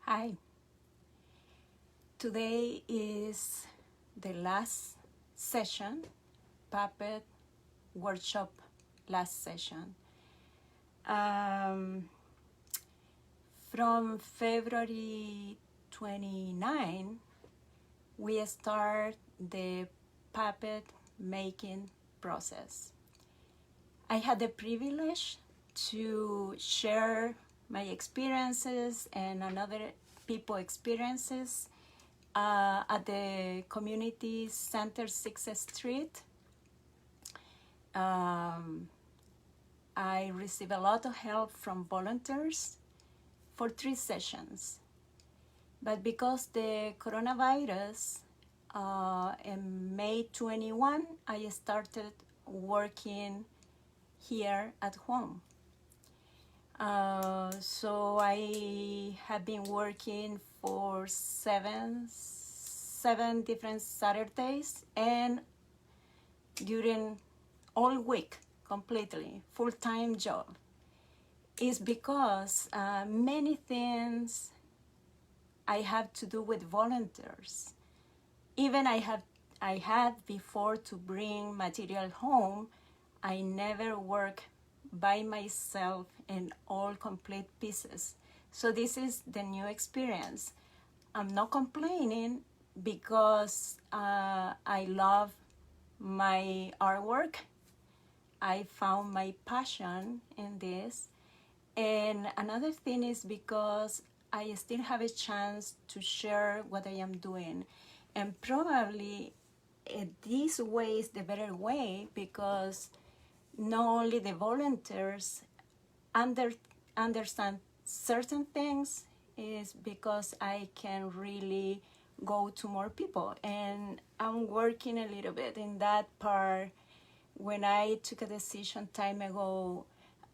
Hi, today is the last session, puppet workshop last session. Um, from February 29, we start the puppet making process. I had the privilege to share my experiences and another people experiences at the community center 6th Street. I received a lot of help from volunteers for 3 sessions. But because the coronavirus, in May 21, I started working here at home. So I have been working for seven different Saturdays and during all week, completely full-time job. Is because many things I have to do with volunteers. Even I had before to bring material home, I never work by myself in all complete pieces. So this is the new experience. I'm not complaining because I love my artwork. I found my passion in this. And another thing is because I still have a chance to share what I am doing. And probably this way is the better way because not only the volunteers understand certain things, is because I can really go to more people. And I'm working a little bit in that part. When I took a decision time ago,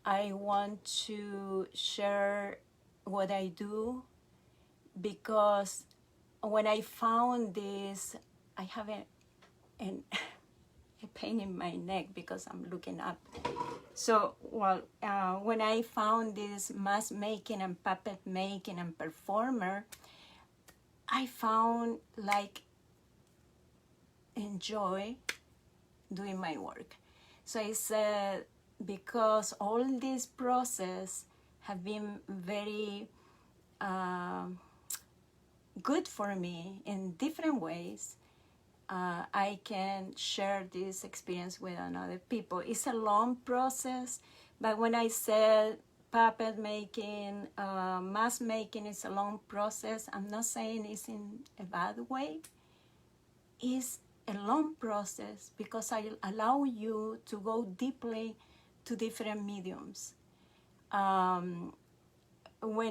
I want to share what I do because when I found this, I have a pain in my neck because I'm looking up. So, when I found this mask making and puppet making and performer, I found like enjoy doing my work. So I said, because all this process have been very good for me in different ways, I can share this experience with other people. It's a long process, but when I said puppet making, mask making is a long process, I'm not saying it's in a bad way. It's a long process because I allow you to go deeply to different mediums. When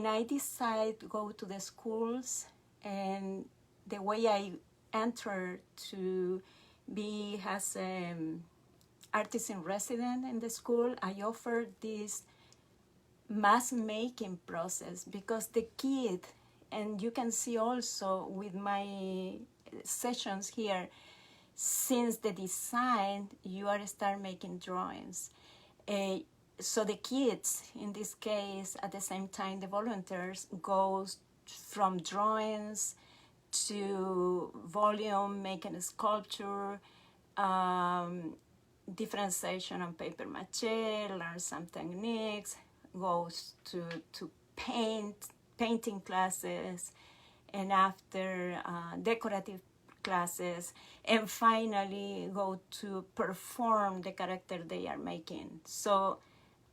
I decide to go to the schools, and the way I entered to be as an artist in resident in the school, I offered this mask making process because the kid, and you can see also with my sessions here, since the design, you are start making drawings. So the kids, in this case, at the same time, the volunteers goes from drawings to volume, making a sculpture, different session on paper mache, learn some techniques, goes to painting classes, and after decorative classes, and finally go to perform the character they are making. So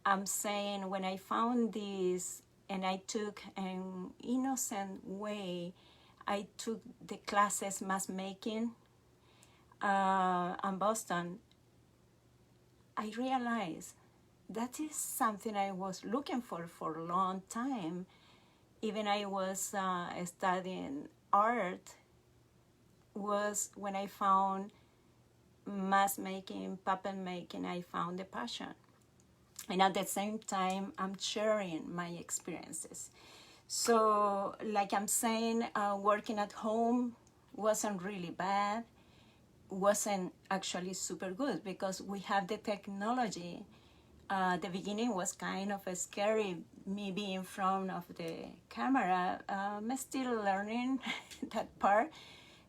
I'm saying when I found this and I took an innocent way, I took the classes mask making in Boston, I realized that is something I was looking for a long time. Even I was studying art, was when I found mask making, puppet making, I found the passion. And at the same time, I'm sharing my experiences. So, like I'm saying, working at home wasn't really bad, wasn't actually super good because we have the technology The beginning was kind of scary, me being in front of the camera. I'm still learning that part,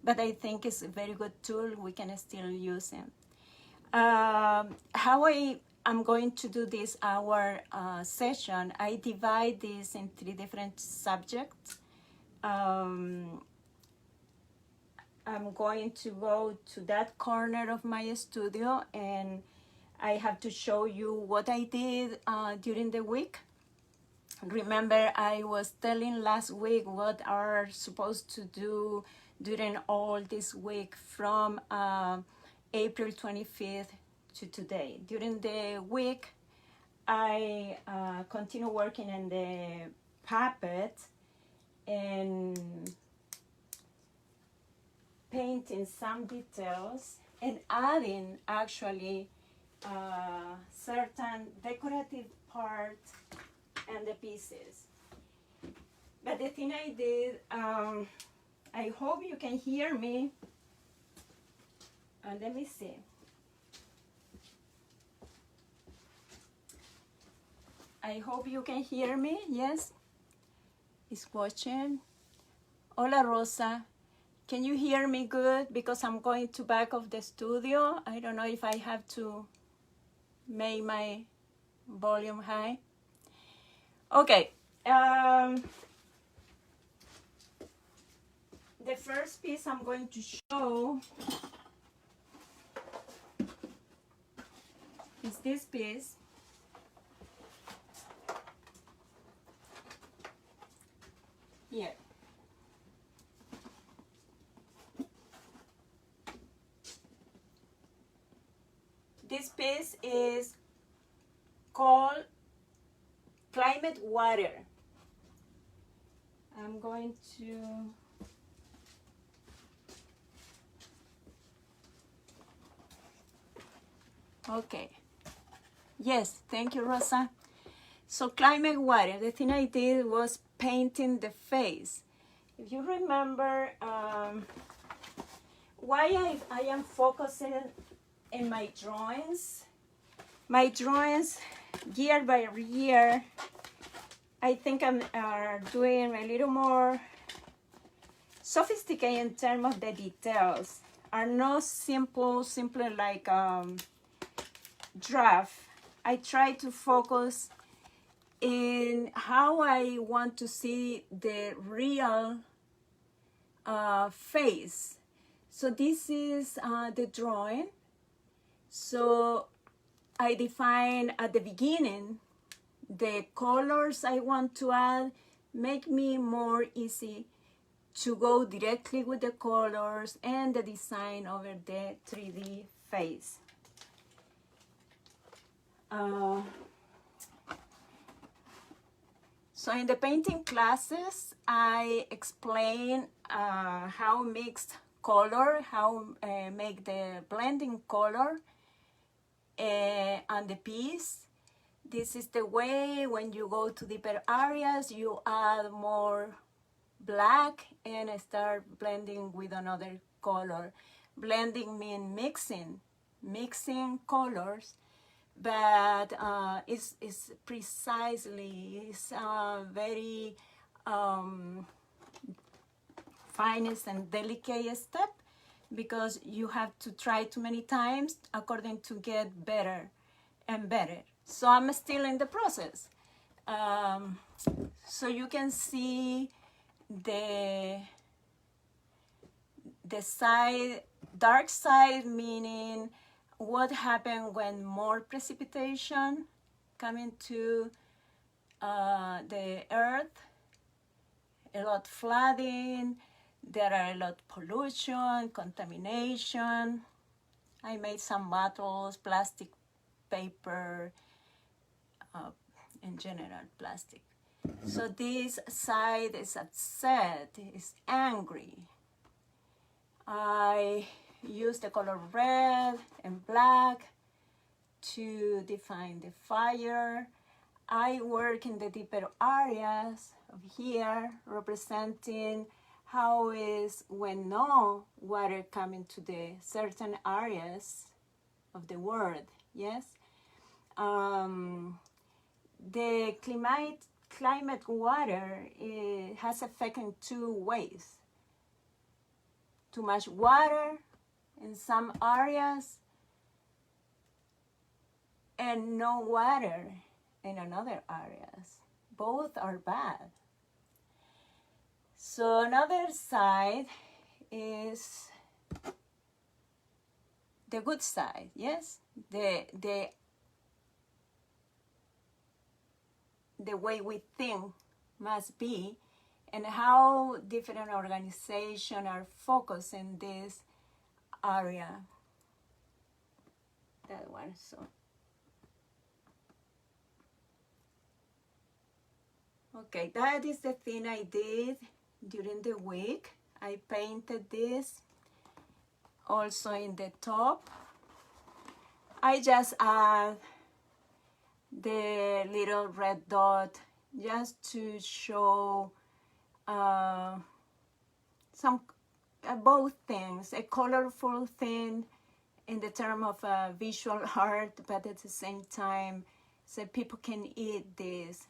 but I think it's a very good tool. We can still use it. How I'm going to do this hour session, I divide this in 3 different subjects. I'm going to go to that corner of my studio, and I have to show you what I did during the week. Remember, I was telling last week what are supposed to do during all this week from April 25th to today. During the week, I continue working on the puppet and painting some details and adding actually certain decorative part and the pieces. But the thing I did, I hope you can hear me. Let me see. I hope you can hear me. Yes? It's watching. Hola, Rosa. Can you hear me good? Because I'm going to back of the studio. I don't know if I have to make my volume high. Okay. The first piece I'm going to show is this piece. Here. This piece is called Climate Water. I'm going to okay. Yes, thank you, Rosa. So climate water, the thing I did was painting the face. If you remember why I am focusing in my drawings year by year, I think I'm doing a little more sophisticated in terms of the details. Are not simple like draft. I try to focus in how I want to see the real face. So this is the drawing. So I define at the beginning the colors I want to add, make me more easy to go directly with the colors and the design over the 3D face. So in the painting classes, I explain how mixed color, how make the blending color on the piece. This is the way when you go to deeper areas, you add more black and start blending with another color. Blending means mixing colors, but it's very finest and delicate step, because you have to try too many times according to get better and better. So I'm still in the process. So you can see the side, dark side, meaning what happened when more precipitation coming to the earth, a lot flooding, there are a lot of pollution, contamination. I made some bottles, plastic, paper, in general plastic. So this side is upset, is angry. I use the color red and black to define the fire. I work in the deeper areas of here, representing how is when no water coming to the certain areas of the world, yes? the climate water has effect in two ways. Too much water in some areas and no water in another areas. Both are bad. So another side is the good side, yes? The way we think must be, and how different organizations are focused in this area. That one, so. Okay, that is the thing I did during the week. I painted this also in the top. I just add the little red dot just to show some both things, a colorful thing in the term of visual art, but at the same time so people can eat these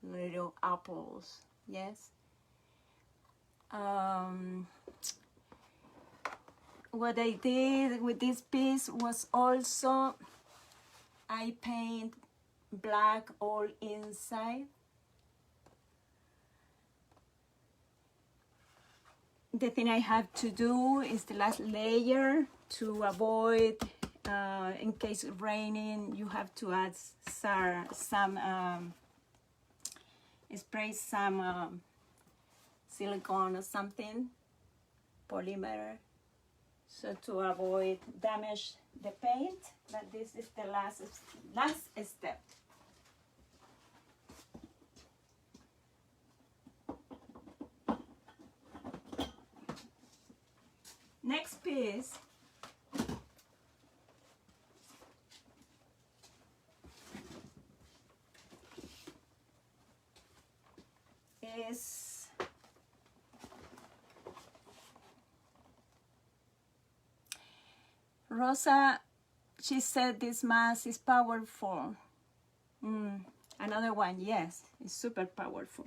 little apples. Yes. What I did with this piece was also I paint black all inside. The thing I have to do is the last layer to avoid, in case of raining, you have to add some spray some silicone or something, polymer, so to avoid damage the paint. But this is the last step. Next piece is Rosa. She said this mask is powerful. Another one, yes, it's super powerful.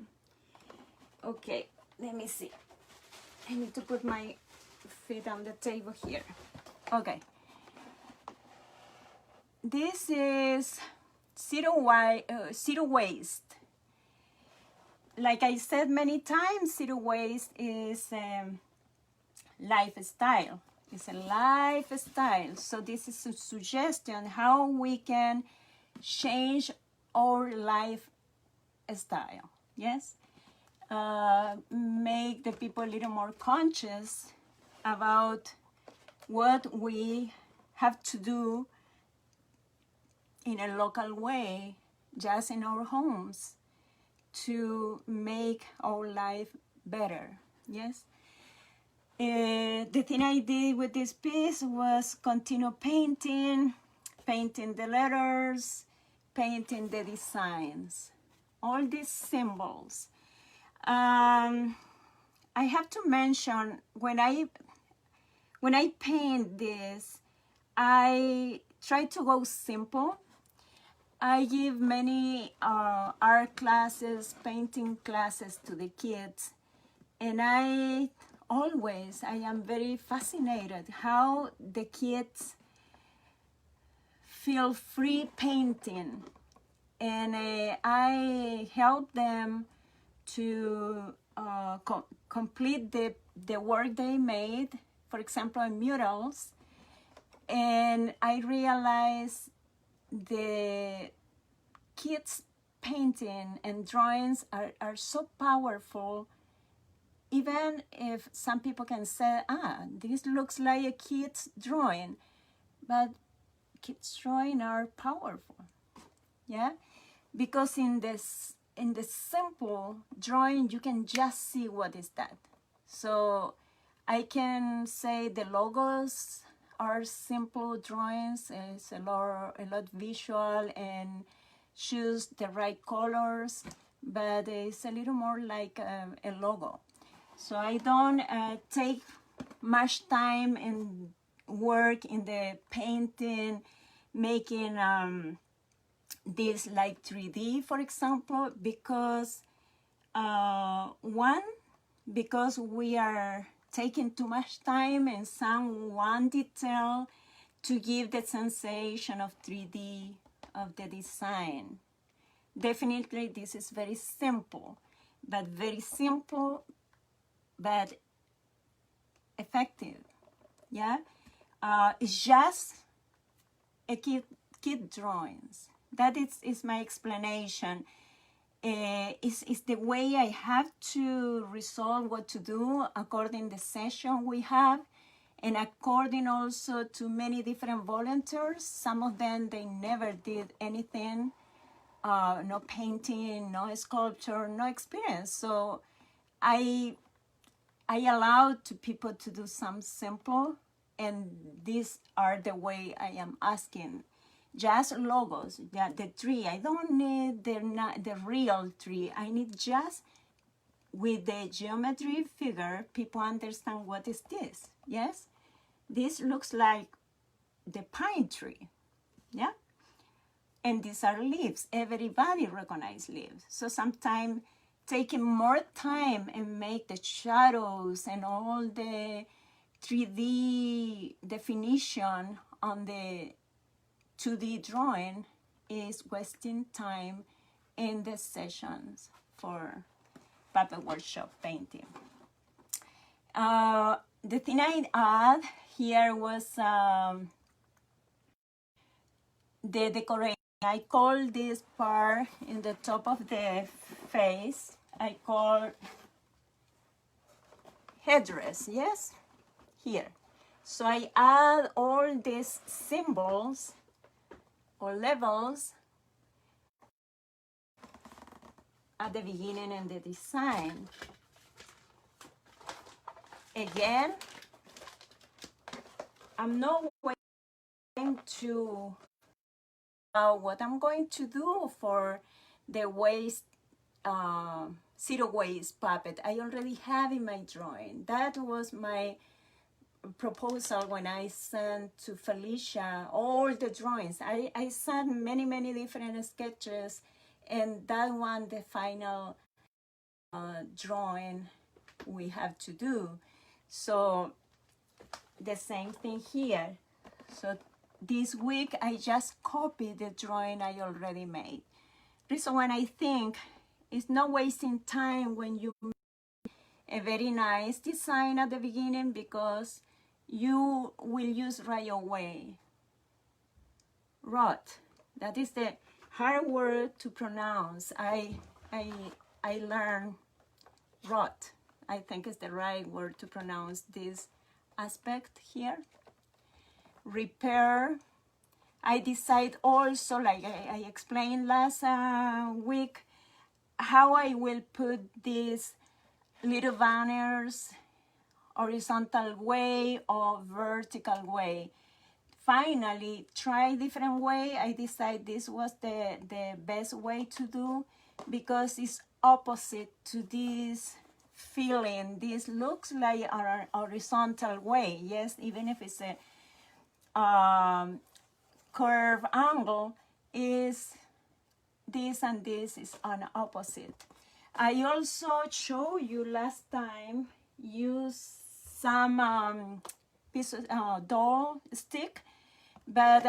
Okay, let me see. I need to put my feet on the table here. Okay. This is zero waste. Like I said many times, zero waste is lifestyle. It's a lifestyle. So this is a suggestion how we can change our lifestyle. Yes? Make the people a little more conscious about what we have to do in a local way, just in our homes, to make our life better. Yes? The thing I did with this piece was continue painting the letters, painting the designs, all these symbols. I have to mention, when I paint this, I try to go simple. I give many art classes, painting classes to the kids, and I am very fascinated how the kids feel free painting, and I help them to complete the work they made, for example, in murals, and I realize the kids' painting and drawings are so powerful. Even if some people can say, this looks like a kid's drawing, but kids' drawing are powerful, yeah? Because in the simple drawing, you can just see what is that. So I can say the logos are simple drawings. It's a lot visual and choose the right colors, but it's a little more like a logo. So I don't take much time and work in the painting, making this like 3D, for example, because one, because we are taking too much time in some one detail to give the sensation of 3D of the design. Definitely this is very simple, but effective. Yeah, it's just a kid drawings. That is my explanation. Is the way I have to resolve what to do according the session we have, and according also to many different volunteers. Some of them, they never did anything, no painting, no sculpture, no experience. So I allowed to people to do some simple, and these are the way I am asking. Just logos, yeah, the tree. I don't need the real tree. I need just with the geometry figure, people understand what is this. Yes, this looks like the pine tree. Yeah, and these are leaves. Everybody recognizes leaves. So sometimes taking more time and make the shadows and all the 3D definition on the 2D drawing is wasting time in the sessions for puppet workshop painting. The thing I add here was the decoration. I call this part in the top of the face, I call headdress, yes, here. So I add all these symbols or levels at the beginning in the design. Again, I'm not going to what I'm going to do for the waste, zero waste puppet. I already have in my drawing. That was my proposal when I sent to Felicia all the drawings. I sent many different sketches, and that one, the final drawing we have to do. So the same thing here. So this week I just copied the drawing I already made. Reason why I think it's not wasting time when you make a very nice design at the beginning, because you will use right away. Rot. That is the hard word to pronounce. I learned rot. I think is the right word to pronounce this aspect here. Repair. I decide also, like I explained last week, how I will put these little banners horizontal way or vertical way. Finally, try different way. I decide this was the best way to do, because it's opposite to this feeling. This looks like a horizontal way, yes, even if it's a curve angle, is this and this is an opposite. I also showed you last time, use some piece of doll stick, but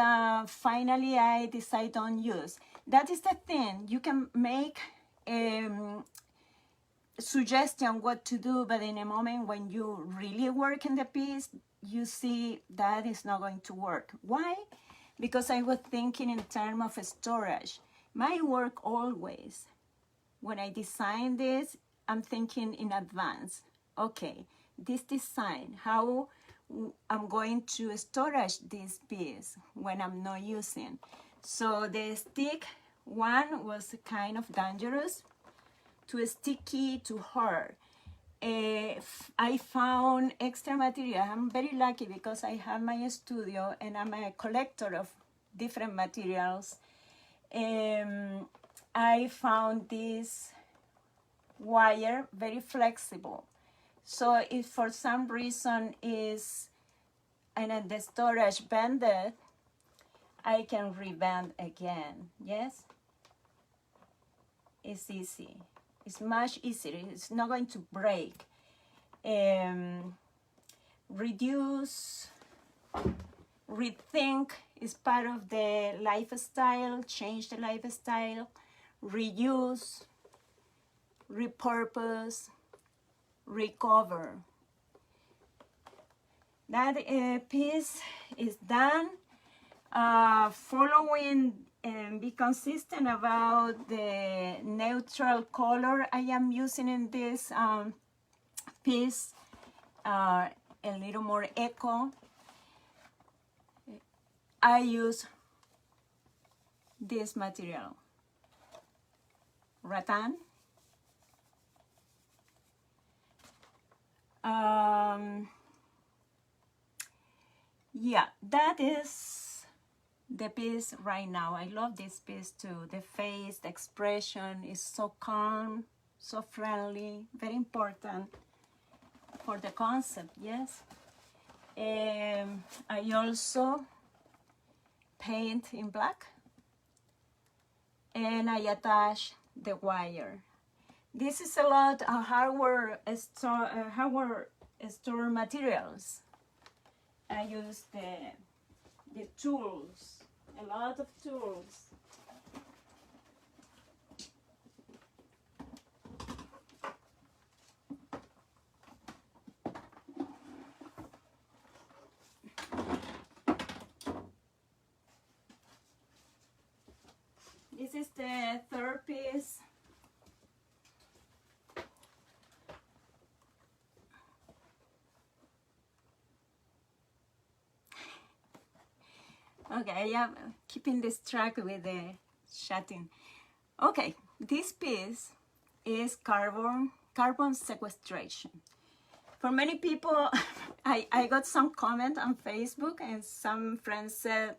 finally I decided on use. That is the thing, you can make suggestion what to do, but in a moment when you really work in the piece, you see that is not going to work. Why? Because I was thinking in terms of storage. My work always, when I design this, I'm thinking in advance. Okay, this design, how I'm going to storage this piece when I'm not using. So the stick one was kind of dangerous, too sticky, too hard. I found extra material. I'm very lucky because I have my studio and I'm a collector of different materials. I found this wire very flexible. So if for some reason is and the storage bended, I can reband again. Yes, it's easy. It's much easier. It's not going to break. Reduce, rethink is part of the lifestyle. Change the lifestyle. Reuse, repurpose, recover. That piece is done. Following and be consistent about the neutral color I am using in this piece, a little more eco. I use this material, rattan. Yeah, that is the piece right now. I love this piece too. The face, the expression is so calm, so friendly, very important for the concept, yes. I also paint in black and I attach the wire. This is a lot of hardware store materials. I use the tools, a lot of tools. This is the third piece. Okay, I am keeping this track with the chatting. Okay, this piece is carbon sequestration. For many people, I got some comment on Facebook and some friends said,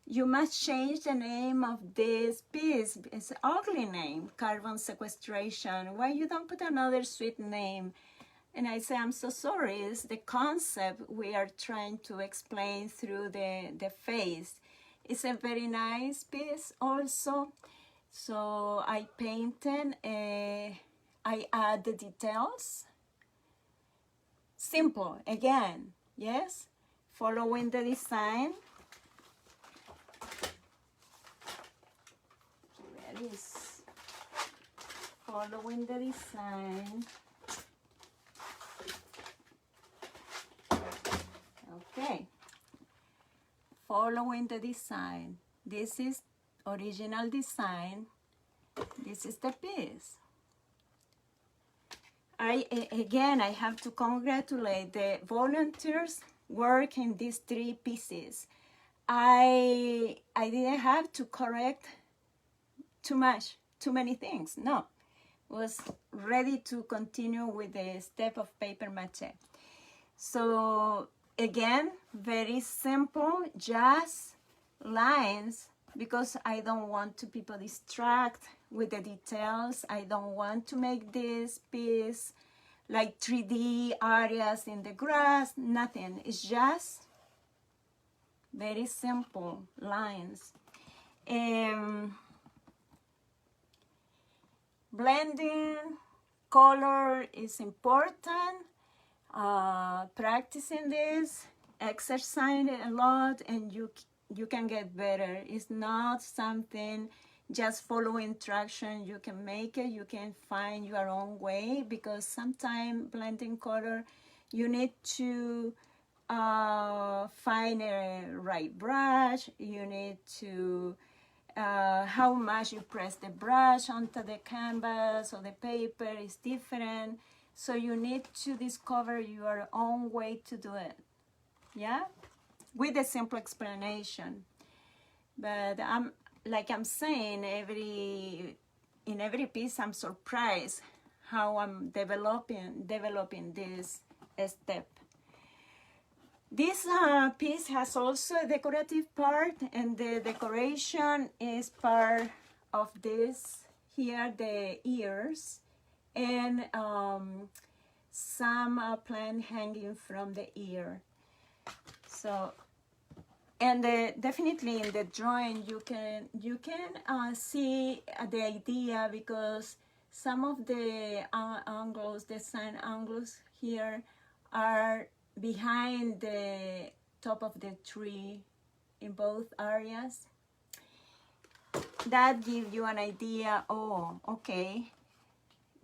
you must change the name of this piece. It's an ugly name, carbon sequestration. Why you don't put another sweet name? And I say, I'm so sorry, it's the concept we are trying to explain through the face. It's a very nice piece also. So I painted, I add the details. Simple, again, yes? Following the design. There is. Following the design. Okay, following the design. This is original design. This is the piece. Again, I have to congratulate the volunteers work in these three pieces. I didn't have to correct too many things. No, was ready to continue with the step of paper mache. So again, very simple, just lines, because I don't want to people distract with the details. I don't want to make this piece like 3D areas in the grass, nothing. It's just very simple lines. Blending color is important. Practicing this, exercising a lot, and you can get better. It's not something just follow instruction. You can make it, you can find your own way, because sometimes blending color, you need to find a right brush. You need to how much you press the brush onto the canvas or the paper is different. So you need to discover your own way to do it, yeah, with a simple explanation. But like I'm saying, in every piece I'm surprised how I'm developing this step. This piece has also a decorative part, and the decoration is part of this here, the ears, and some plant hanging from the ear. So And definitely in the drawing you can see the idea, because some of the angles, the sun angles here, are behind the top of the tree in both areas. That gives you an idea. Oh, okay,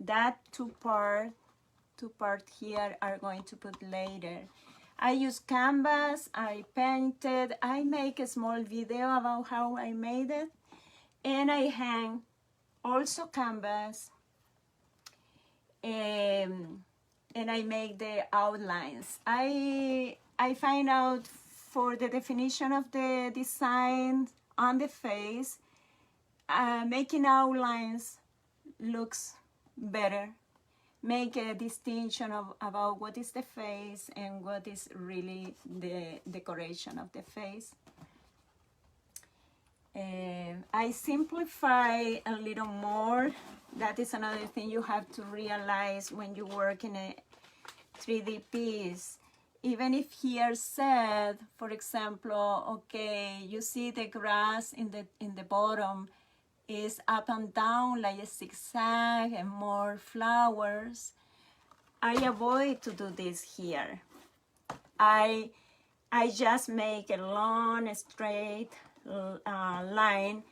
that two part here are going to put later. I use canvas, I painted, I make a small video about how I made it, and I hang also canvas, and I make the outlines. I find out for the definition of the design on the face, making outlines looks better. Make a distinction about what is the face and what is really the decoration of the face. I simplify a little more. That is another thing you have to realize when you work in a 3D piece. Even if here said, for example, okay, you see the grass in the bottom is up and down like a zigzag and more flowers, I avoid to do this here. I just make a long straight line,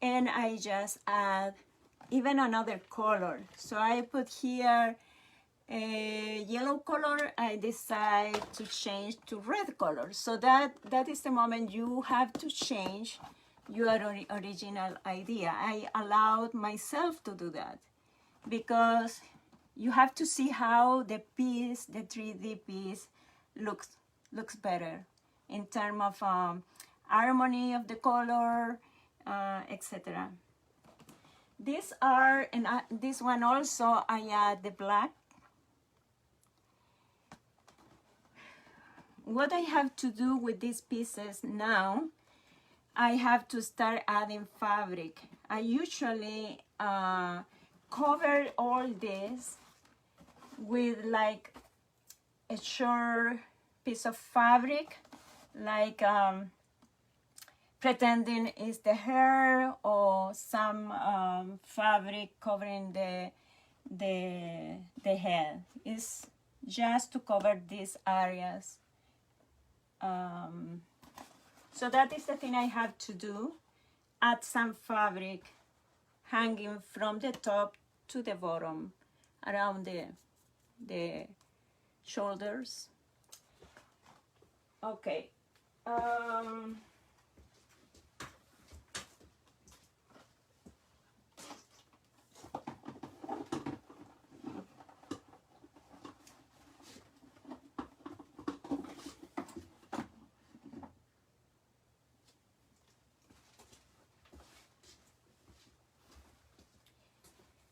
and I just add even another color. So I put here a yellow color, I decide to change to red color. So that is the moment you have to change your original idea. I allowed myself to do that because you have to see how the piece, the 3D piece, looks better in terms of harmony of the color, etc. These are, and this one also, I add the black. What I have to do with these pieces now, I have to start adding fabric. I usually cover all this with like a short piece of fabric, like pretending it's the hair, or some fabric covering the head. It's just to cover these areas. So that is the thing I have to do. Add some fabric hanging from the top to the bottom, around the shoulders. Okay.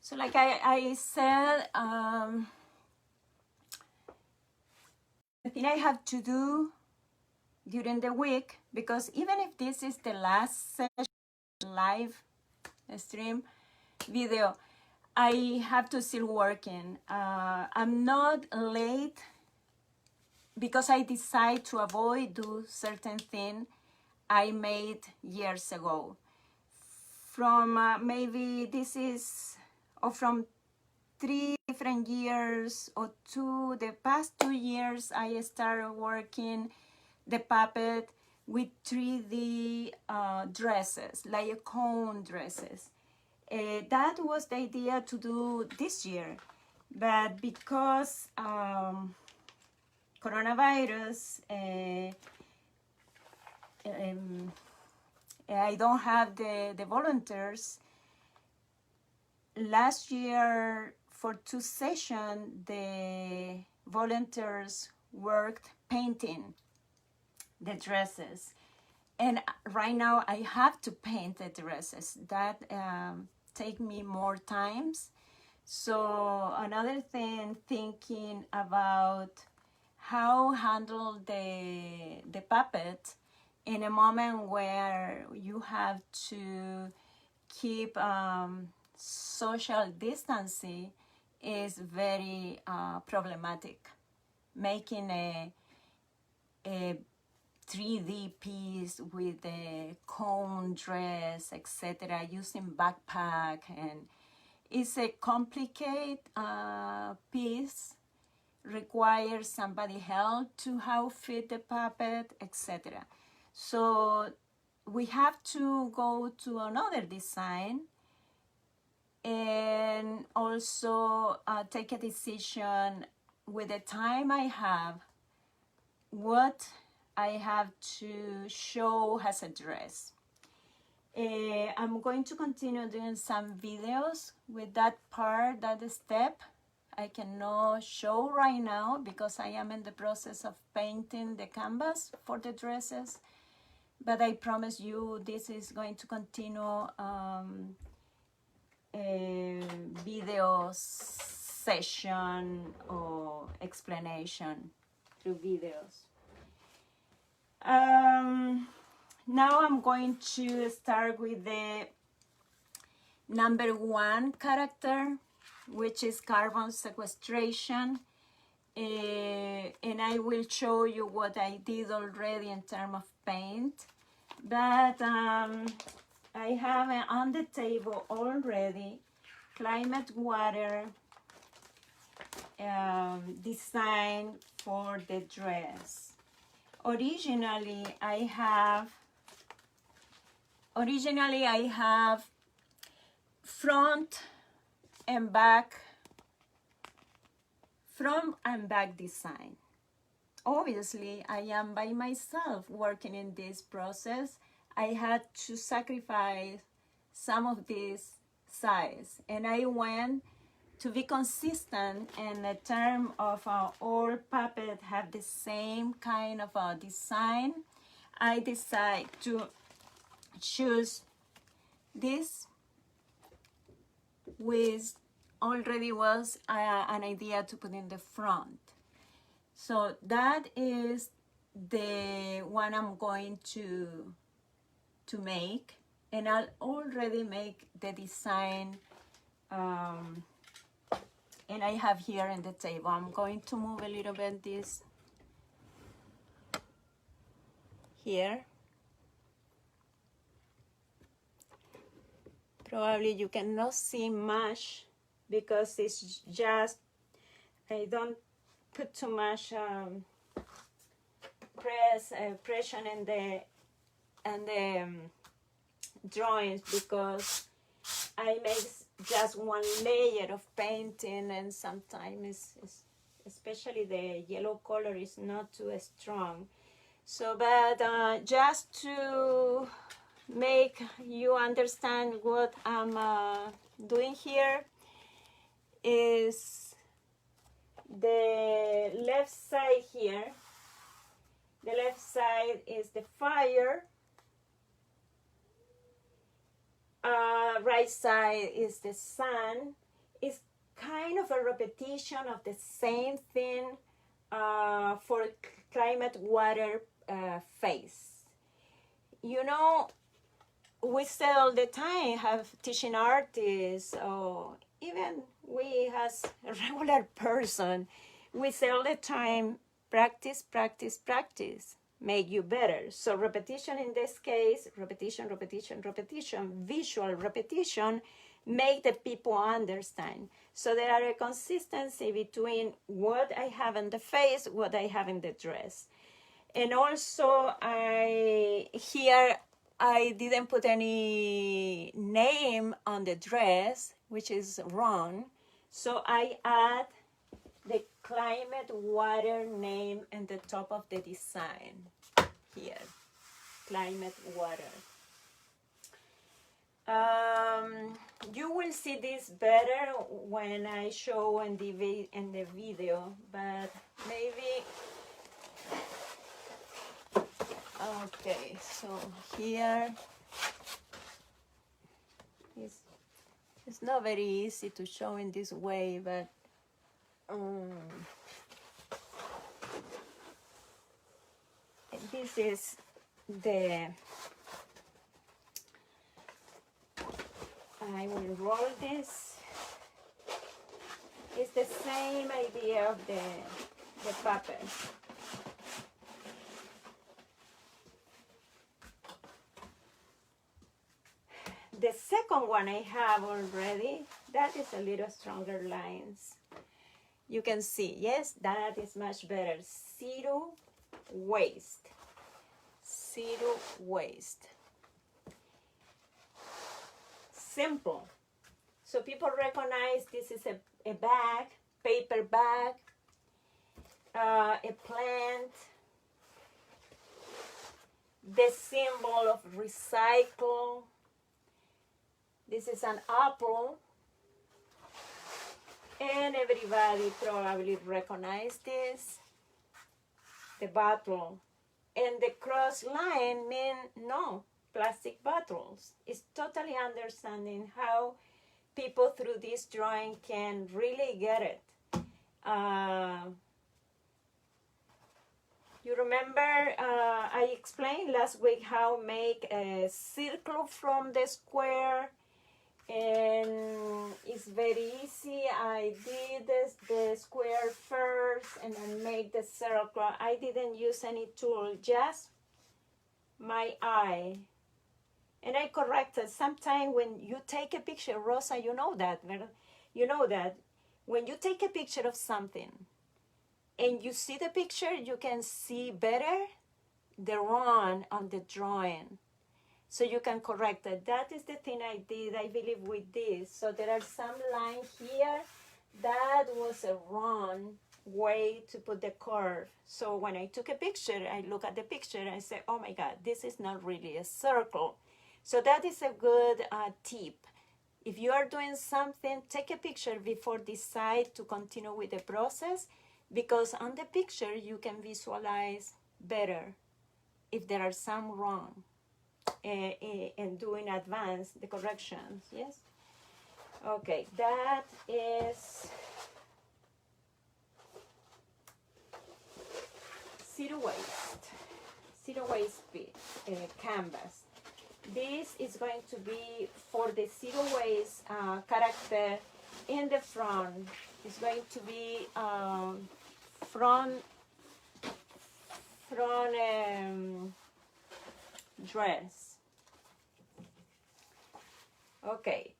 So like I said, the thing I have to do during the week, because even if this is the last session, live stream video, I have to still working. I'm not late because I decide to avoid do certain thing I made years ago. From maybe this is, or from 3 different years, or the past 2 years, I started working the puppet with 3D dresses, like cone dresses. That was the idea to do this year, but because coronavirus, I don't have the volunteers. Last year, for 2 sessions, the volunteers worked painting the dresses. And right now I have to paint the dresses. That take me more times. So another thing, thinking about how handle the puppet in a moment where you have to keep social distancing is very problematic. Making a 3D piece with the cone dress, etc., using backpack, and it's a complicated piece, requires somebody help to how fit the puppet, etc. So we have to go to another design and also take a decision with the time I have, what I have to show as a dress. I'm going to continue doing some videos with that part, that step. I cannot show right now because I am in the process of painting the canvas for the dresses, but I promise you this is going to continue a video session or explanation through videos. Now I'm going to start with the number 1 character, which is carbon sequestration, and I will show you what I did already in terms of paint, but I have on the table already climate water design for the dress. Originally I have front and back design. Obviously, I am by myself working in this process. I had to sacrifice some of this size, and I went to be consistent in the term of all puppets have the same kind of a design. I decided to choose this, which already was an idea to put in the front. So that is the one I'm going to make, and I'll already make the design, and I have here in the table. I'm going to move a little bit this here. Probably you cannot see much because it's just, I don't put too much pressure in the drawings, because I make just one layer of painting, and sometimes especially the yellow color is not too strong. So, but just to make you understand what I'm doing here is the left side here. The left side is the fire. Right side is the sun. It's kind of a repetition of the same thing for climate water face. You know, we say all the time, have teaching artists, or even we as a regular person, we say all the time, practice, practice, practice, make you better. So repetition in this case, repetition, repetition, repetition, visual repetition, make the people understand. So there are a consistency between what I have in the face, what I have in the dress. And also here I didn't put any name on the dress, which is wrong. So I add the climate water name in the top of the design here, climate water. You will see this better when I show in the video, but maybe. Okay, so here it's not very easy to show in this way, but this is the, I will roll this. It's the same idea of the puppet. second one I have already. That is a little stronger lines. You can see, yes, that is much better. Zero waste. Zero waste. Simple. So people recognize this is a bag, paper bag, a plant, the symbol of recycle. This is an apple. And everybody probably recognize this. The bottle. And the cross line mean no plastic bottles. It's totally understanding how people through this drawing can really get it. You remember I explained last week how make a circle from the square, and it's very easy. I did the square first and then make the circle. I didn't use any tool, just my eye. And I corrected. Sometimes when you take a picture, Rosa, you know that. You know that when you take a picture of something and you see the picture, you can see better the wrong on the drawing. So you can correct it. That is the thing I did, I believe, with this. So there are some lines here. That was a wrong way to put the curve. So when I took a picture, I look at the picture and I say, oh my God, this is not really a circle. So that is a good tip. If you are doing something, take a picture before decide to continue with the process, because on the picture you can visualize better if there are some wrong. And do in advance the corrections, yes? Okay, that is zero waste canvas. This is going to be for the zero waste character in the front. It's going to be front dress. Okay,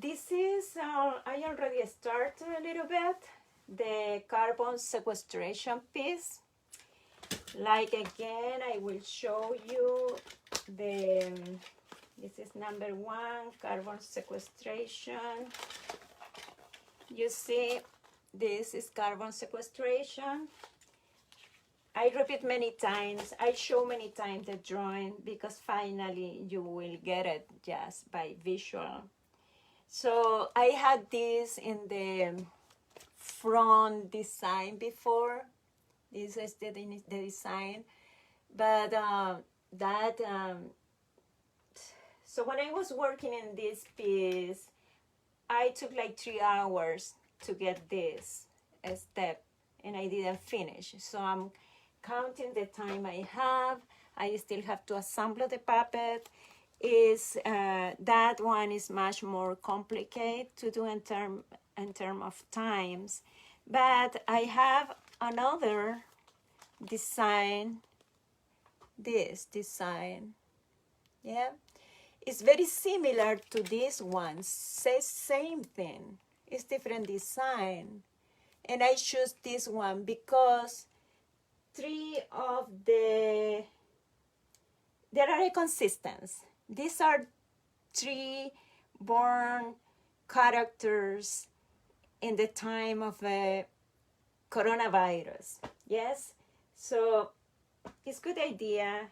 this is, I already started a little bit, the carbon sequestration piece. Like again, I will show you this is number 1, carbon sequestration. You see, this is carbon sequestration. I repeat many times, I show many times the drawing because finally you will get it just by visual. So I had this in the front design before. This is the design. But so when I was working in this piece, I took like 3 hours to get this step and I didn't finish. So I'm counting the time I have. I still have to assemble the puppet. That one is much more complicated to do in term of times. But I have another design, this design, yeah? It's very similar to this one, says same thing. It's different design. And I choose this one because there are inconsistent. These are 3 born characters in the time of the coronavirus, yes? So it's a good idea,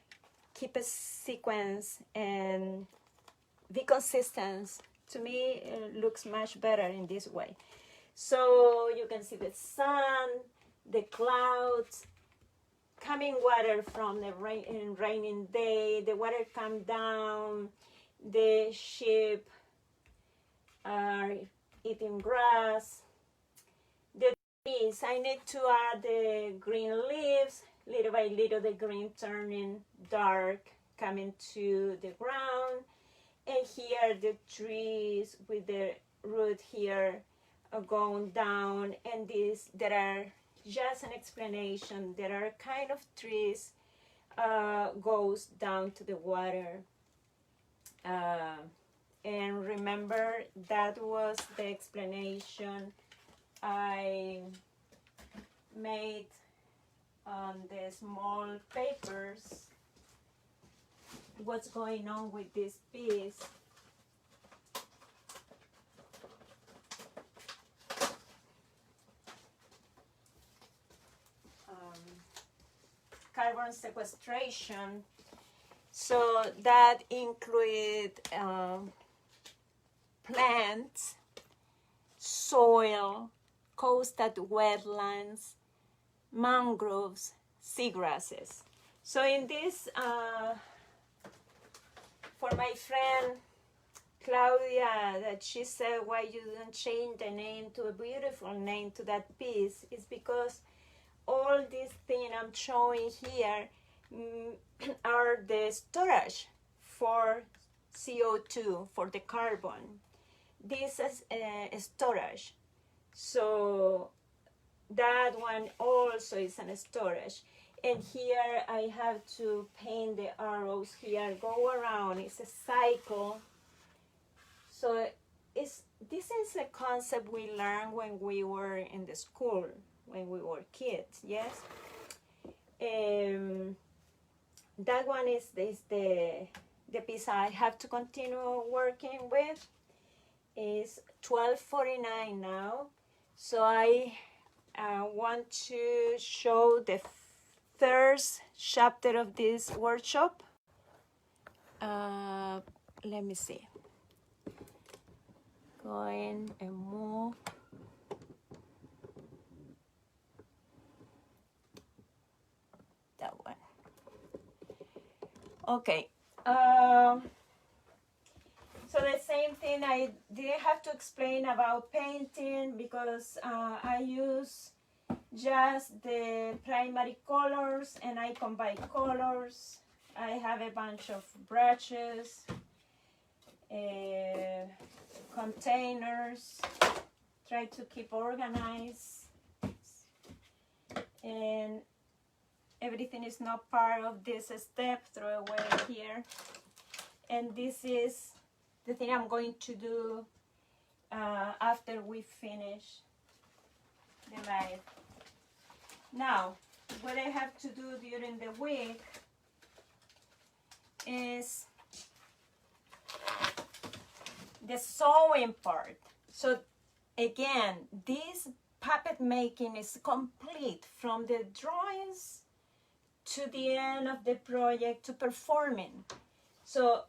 keep a sequence and be consistent. To me, it looks much better in this way. So you can see the sun, the clouds, coming water from the raining day, the water come down, the sheep are eating grass. The trees, I need to add the green leaves, little by little the green turning dark, coming to the ground. And here the trees with the root here are going down, and there are just an explanation. There are kind of trees goes down to the water. And remember, that was the explanation I made on the small papers, what's going on with this piece. Carbon sequestration. So that include plants, soil, coastal wetlands, mangroves, seagrasses. So in this, for my friend Claudia, that she said, why you don't change the name to a beautiful name to that piece, is because all these things I'm showing here are the storage for CO2, for the carbon. This is a storage. So that one also is an storage. And here I have to paint the arrows here, go around. It's a cycle. So this is a concept we learned when we were in the school, when we were kids, yes? That one is the piece I have to continue working with. Is $12.49 now. So I want to show the first chapter of this workshop. Let me see. Going and move. That one. Okay. So the same thing, I didn't have to explain about painting because I use just the primary colors and I combine colors. I have a bunch of brushes, containers, try to keep organized, and everything is not part of this step, throw away here. And this is the thing I'm going to do after we finish the live. Now, what I have to do during the week is the sewing part. So again, this puppet making is complete from the drawings to the end of the project to performing. So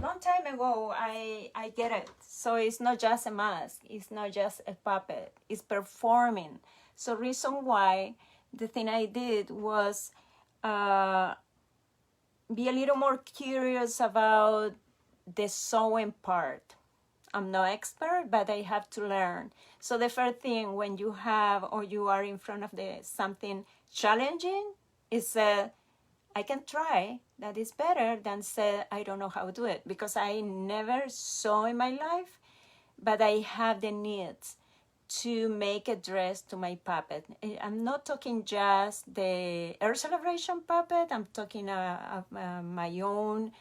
long time ago, I get it. So it's not just a mask. It's not just a puppet. It's performing. So reason why the thing I did was be a little more curious about the sewing part. I'm no expert, but I have to learn. So the first thing when you have or you are in front of something challenging is I can try. That is better than say I don't know how to do it, because I never saw in my life, but I have the needs to make a dress to my puppet. I'm not talking just the Earth Celebration puppet. I'm talking my own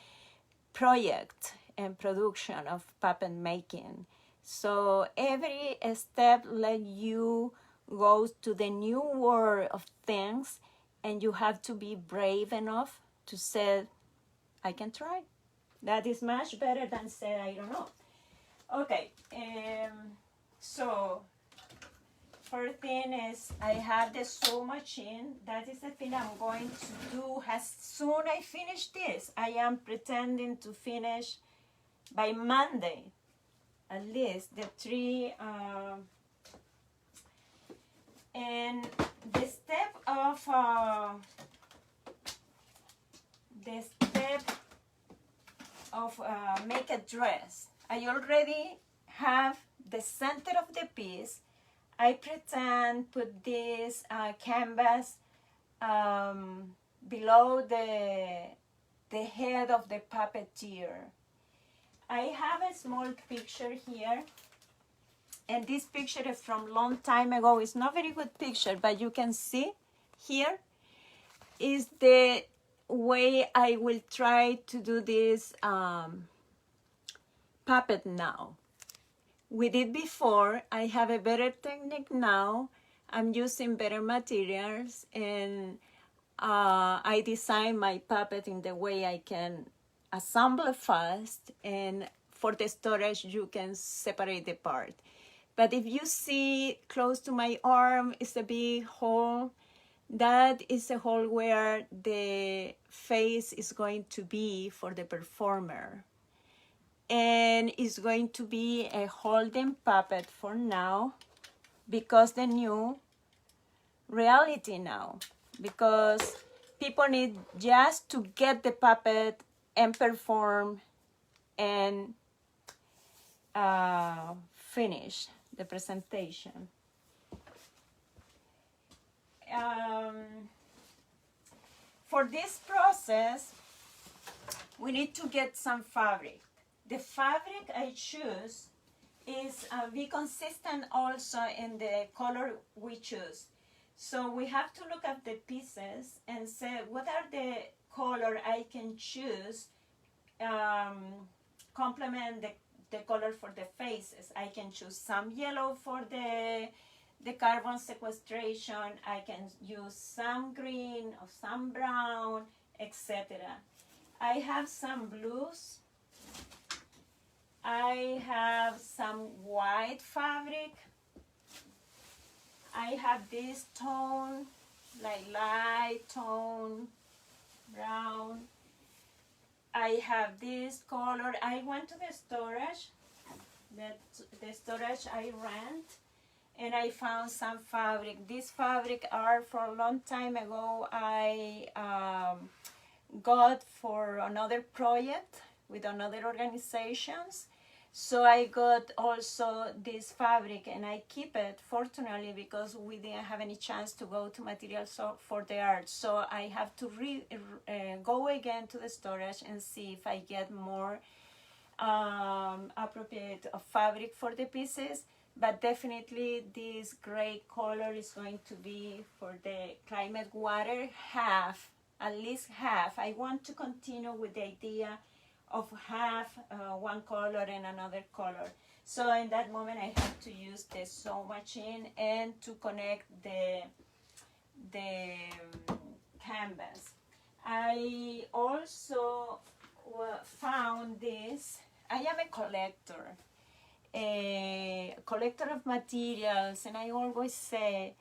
project and production of puppet making. So every step let you go to the new world of things, and you have to be brave enough to say, I can try. That is much better than say, I don't know. Okay, so first thing is I have the sew machine. That is the thing I'm going to do as soon as I finish this. I am pretending to finish by Monday, at least the 3. And the step of make a dress. I already have the center of the piece. I pretend put this canvas below the head of the puppeteer. I have a small picture here, and this picture is from long time ago. It's not very good picture, but you can see here is the way I will try to do this puppet now. We did before. I have a better technique now. I'm using better materials, and I design my puppet in the way I can assemble fast, and for the storage you can separate the part. But if you see close to my arm is a big hole. That is a hole where the face is going to be for the performer. And it's going to be a holding puppet for now, because the new reality now. Because people need just to get the puppet and perform and finish the presentation. For this process, we need to get some fabric. The fabric I choose is be consistent also in the color we choose. So we have to look at the pieces and say what are the color I can choose complement the color for the faces. I can choose some yellow for the carbon sequestration. I can use some green or some brown, etc. I have some blues. I have some white fabric. I have this tone, like light tone, brown. I have this color. I went to the storage, the storage I rent, and I found some fabric. These fabric are for a long time ago. I got for another project with another organizations. So I got also this fabric, and I keep it, fortunately, because we didn't have any chance to go to materials for the art. So I have to go again to the storage and see if I get more appropriate fabric for the pieces. But definitely this gray color is going to be for the climate water, half, at least half. I want to continue with the idea of half one color and another color. So in that moment I have to use the sew machine and to connect the canvas. I also found this. I am a collector of materials, and I always say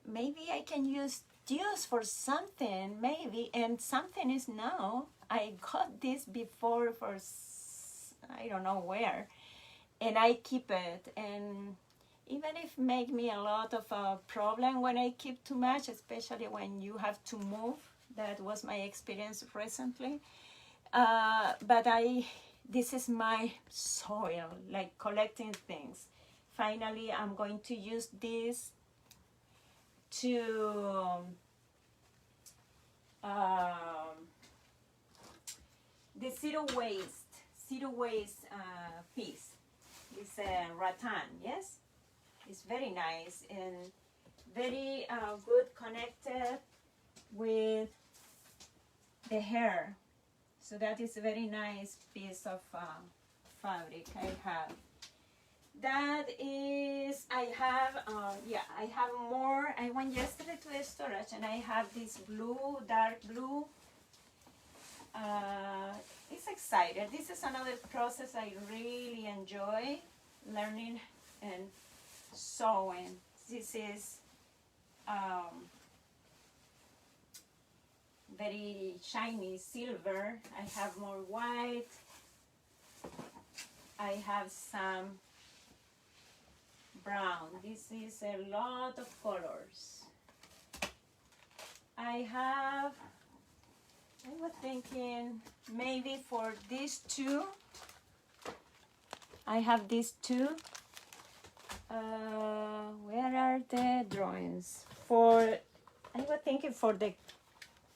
maybe I can use this for something, maybe, and something is now. I got this before for I don't know where, and I keep it, and even if make me a lot of problem when I keep too much, especially when you have to move. That was my experience recently. But this is my soil, like collecting things. Finally, I'm going to use this to the zero waste piece. It's a rattan, yes? It's very nice and very good connected with the hair. So that is a very nice piece of fabric I have. That is, I have more. I went yesterday to the storage and I have this blue, dark blue. It's exciting. This is another process I really enjoy, learning and sewing. This is very shiny silver. I have more white. I have some brown. This is a lot of colors. I was thinking maybe for these two, I have these two. Where are the drawings? I was thinking for the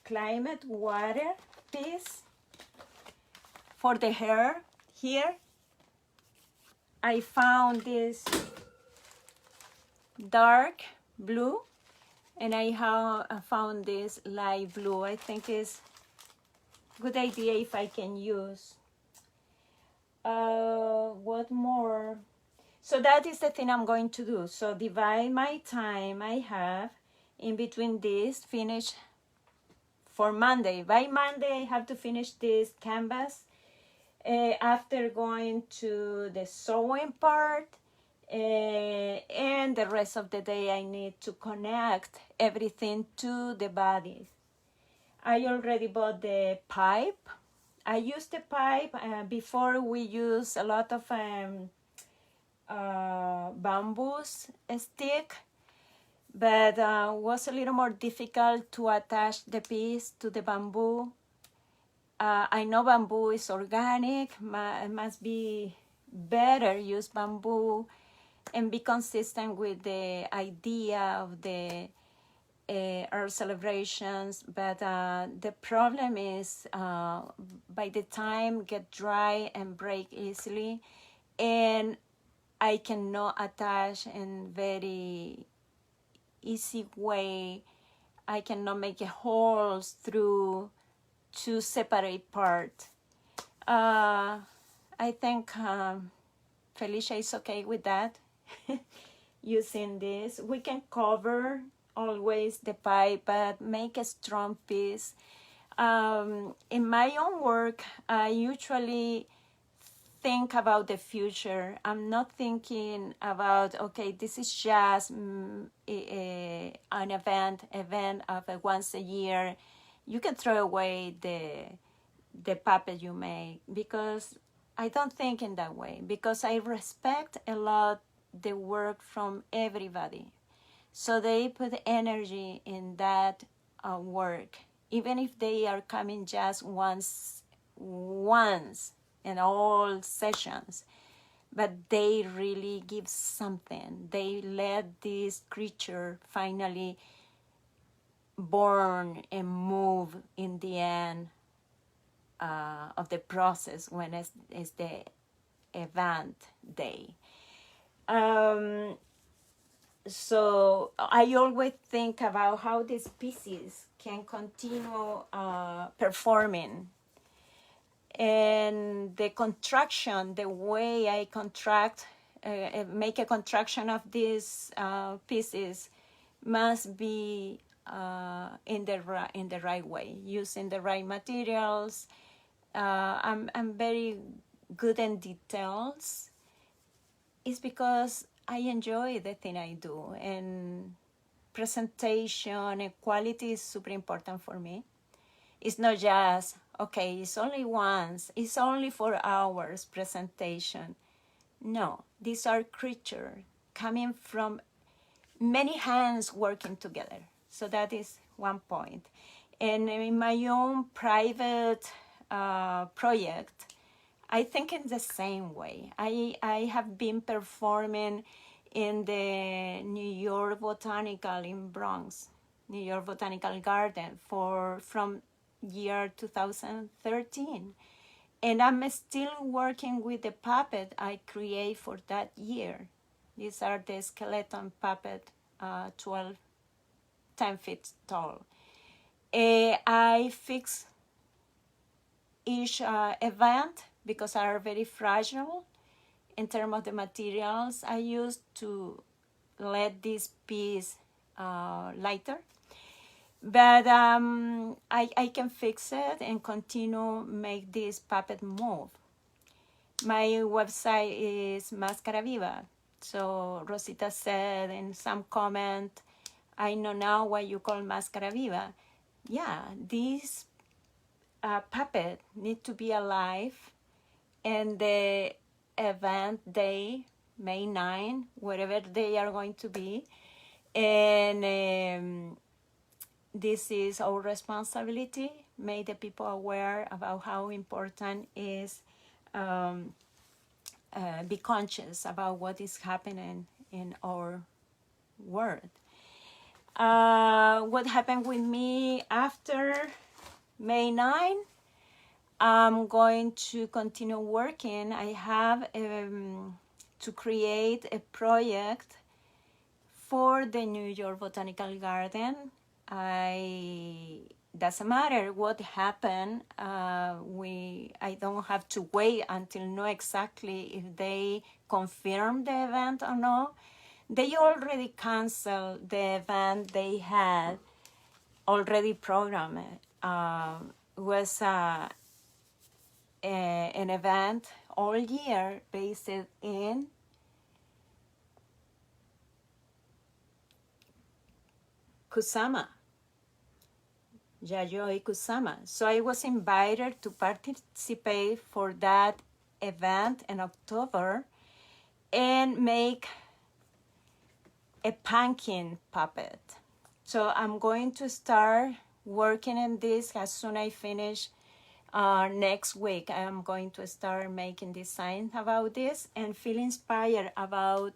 climate water piece, for the hair here, I found this dark blue, and I found this light blue. I think is good idea if I can use. What more? So that is the thing I'm going to do. So divide my time I have in between this, finish for Monday. By Monday, I have to finish this canvas. After going to the sewing part, and the rest of the day, I need to connect everything to the body. I already bought the pipe. I used the pipe before. We use a lot of bamboo stick, but was a little more difficult to attach the piece to the bamboo. I know bamboo is organic, must be better use bamboo and be consistent with the idea of the our celebrations, but the problem is by the time get dry and break easily, and I cannot attach in very easy way. I cannot make holes through two separate parts. I think Felicia is okay with that. Using this, we can cover always the pipe, but make a strong piece. In my own work, I usually think about the future. I'm not thinking about, okay, this is just an event of once a year. You can throw away the puppet you make, because I don't think in that way, because I respect a lot the work from everybody. So they put energy in that work, even if they are coming just once in all sessions, but they really give something. They let this creature finally born and move in the end of the process when it's the event day. So I always think about how these pieces can continue performing, and the contraction, the way I contract, make a contraction of these pieces must be in the right way, using the right materials. I'm very good in details. It's because I enjoy the thing I do, and presentation and quality is super important for me. It's not just, okay, it's only once, it's only 4 hours presentation. No, these are creatures coming from many hands working together. So that is one point. And in my own private project, I think in the same way. I have been performing in the New York Botanical in Bronx, New York Botanical Garden from year 2013. And I'm still working with the puppet I create for that year. These are the skeleton puppet, 10 feet tall. I fix each event because they are very fragile in terms of the materials I use to let this piece lighter. But I can fix it and continue make this puppet move. My website is Máscara Viva. So Rosita said in some comment, I know now why you call Máscara Viva. Yeah, this puppet need to be alive, and the event day, May 9, wherever they are going to be, and this is our responsibility. Make the people aware about how important is be conscious about what is happening in our world. What happened with me after May 9? I'm going to continue working. I have to create a project for the New York Botanical Garden. doesn't matter what happened. I don't have to wait until know exactly if they confirm the event or not. They already canceled the event they had already programmed. Was an event all year based in Kusama, Yayoi Kusama. So I was invited to participate for that event in October and make a pumpkin puppet. So I'm going to start working on this as soon as I finish next week. I am going to start making designs about this and feel inspired about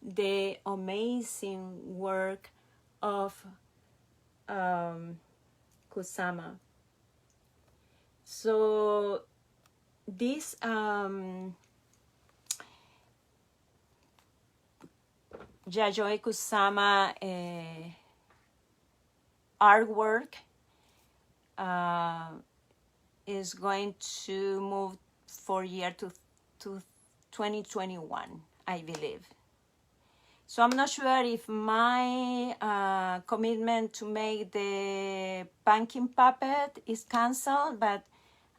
the amazing work of Kusama. So this Yayoi Kusama artwork is going to move for year to 2021, I believe. So I'm not sure if my commitment to make the pumpkin puppet is canceled, but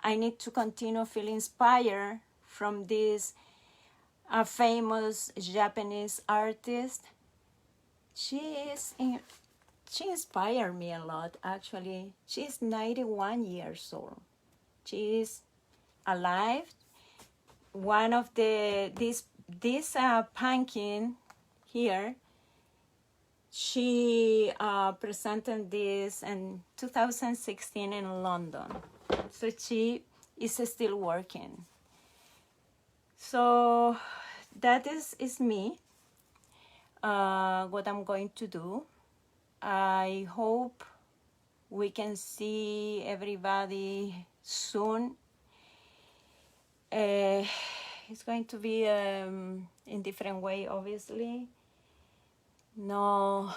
I need to continue feeling inspired from this famous Japanese artist. She inspired me a lot, actually. She's 91 years old. She is alive. One of this pumpkin here, she presented this in 2016 in London. So she is still working. So that is me, what I'm going to do. I hope we can see everybody soon. It's going to be in different way, obviously. No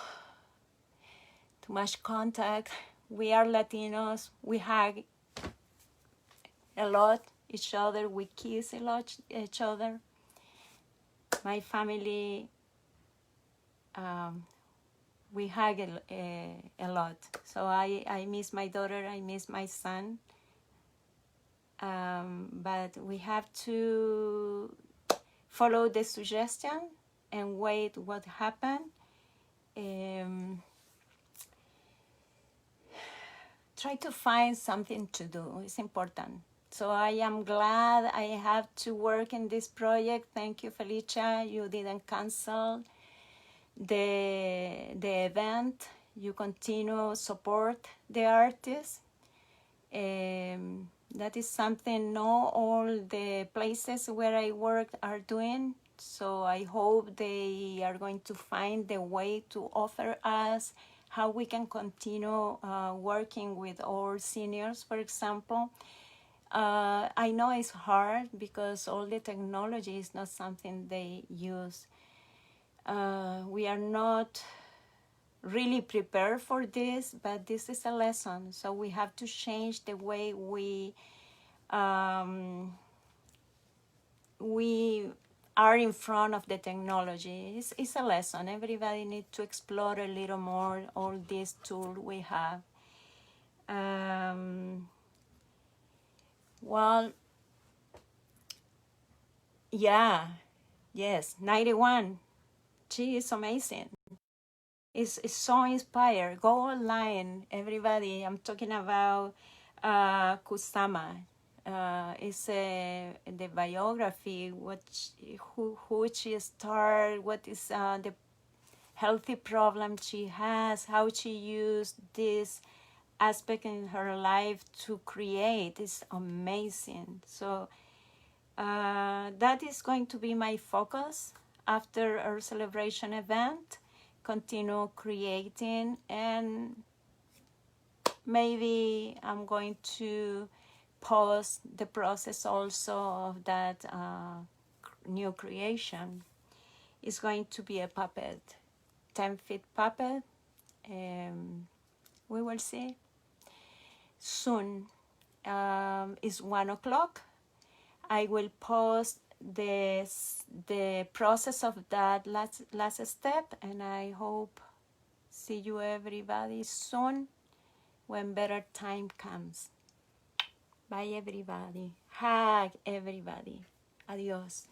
too much contact. We are Latinos. We hug a lot each other. We kiss a lot each other. My family, we hug a lot. So I miss my daughter. I miss my son. But we have to follow the suggestion and wait what happened. Try to find something to do. It's important. So I am glad I have to work in this project. Thank you, Felicia. You didn't cancel the event. You continue support the artists. That is something not all the places where I work are doing. So I hope they are going to find the way to offer us how we can continue working with our seniors, for example. I know it's hard because all the technology is not something they use. We are not really prepared for this, but this is a lesson. So we have to change the way we are in front of the technology. It's a lesson. Everybody needs to explore a little more all these tools we have. Well, yeah, yes, 91. She is amazing. It's so inspired. Go online, everybody. I'm talking about Kusama. It's the biography, who she started, what is the healthy problem she has, how she used this aspect in her life to create. Is amazing. So that is going to be my focus after our celebration event. Continue creating, and maybe I'm going to post the process also of that new creation. It's going to be a puppet, 10-feet puppet. We will see. soon. It's 1 o'clock. I will post the process of that last step, and I hope see you everybody soon when better time comes. Bye everybody. Hug everybody. Adios.